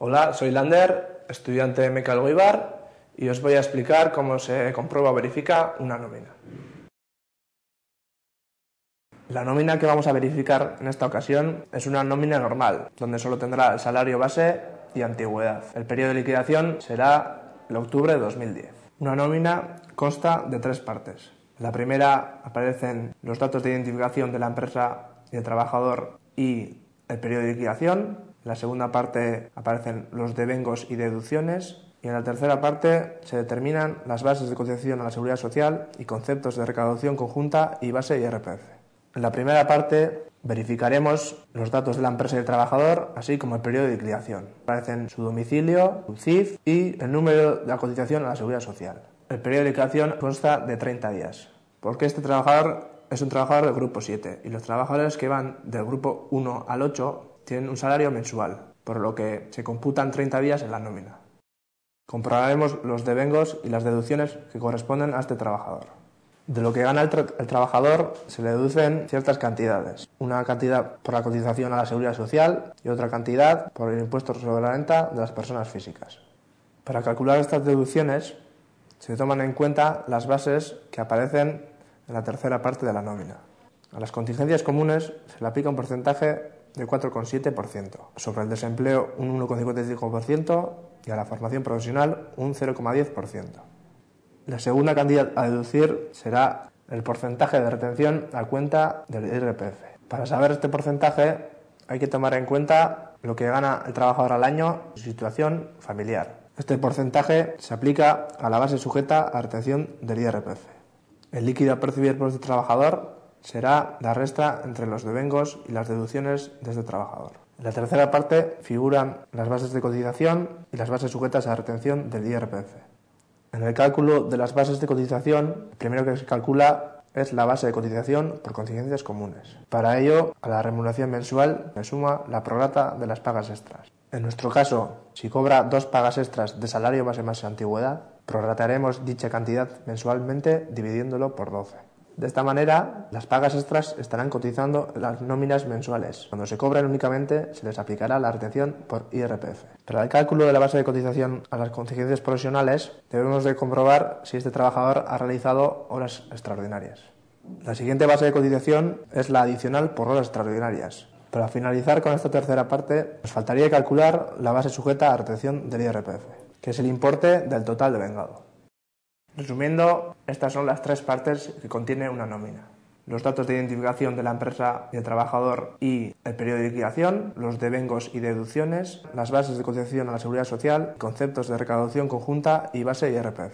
Hola, soy Lander, estudiante de Mecca Algoibar, y os voy a explicar cómo se comprueba o verifica una nómina. La nómina que vamos a verificar en esta ocasión es una nómina normal, donde solo tendrá el salario base y antigüedad. El periodo de liquidación será el octubre de 2010. Una nómina consta de 3 partes. En la primera aparecen los datos de identificación de la empresa y el trabajador y el periodo de liquidación. En la segunda parte aparecen los devengos y deducciones. Y en la tercera parte se determinan las bases de cotización a la Seguridad Social y conceptos de recaudación conjunta y base IRPF. En la primera parte verificaremos los datos de la empresa y del trabajador, así como el periodo de liquidación. Aparecen su domicilio, su CIF y el número de la cotización a la Seguridad Social. El periodo de liquidación consta de 30 días, porque este trabajador es un trabajador del grupo 7 y los trabajadores que van del grupo 1 al 8 tienen un salario mensual, por lo que se computan 30 días en la nómina. Comprobaremos los devengos y las deducciones que corresponden a este trabajador. De lo que gana el trabajador se le deducen ciertas cantidades. Una cantidad por la cotización a la Seguridad Social y otra cantidad por el impuesto sobre la renta de las personas físicas. Para calcular estas deducciones se toman en cuenta las bases que aparecen en la tercera parte de la nómina. A las contingencias comunes se le aplica un porcentaje de 4,7%, sobre el desempleo un 1,55% y a la formación profesional un 0,10%. La segunda cantidad a deducir será el porcentaje de retención a cuenta del IRPF. Para saber este porcentaje hay que tomar en cuenta lo que gana el trabajador al año y su situación familiar. Este porcentaje se aplica a la base sujeta a retención del IRPF. El líquido a percibir por este trabajador será la resta entre los devengos y las deducciones de este trabajador. En la tercera parte figuran las bases de cotización y las bases sujetas a retención del IRPF. En el cálculo de las bases de cotización, el primero que se calcula es la base de cotización por contingencias comunes. Para ello, a la remuneración mensual se suma la prorrata de las pagas extras. En nuestro caso, si cobra 2 pagas extras de salario base más antigüedad, prorrataremos dicha cantidad mensualmente dividiéndolo por 12. De esta manera, las pagas extras estarán cotizando en las nóminas mensuales. Cuando se cobran únicamente, se les aplicará la retención por IRPF. Para el cálculo de la base de cotización a las contingencias profesionales, debemos de comprobar si este trabajador ha realizado horas extraordinarias. La siguiente base de cotización es la adicional por horas extraordinarias. Para finalizar con esta tercera parte, nos faltaría calcular la base sujeta a retención del IRPF, que es el importe del total devengado. Resumiendo, estas son las 3 partes que contiene una nómina: los datos de identificación de la empresa y el trabajador y el periodo de liquidación, los devengos y deducciones, las bases de cotización a la Seguridad Social, conceptos de recaudación conjunta y base IRPF.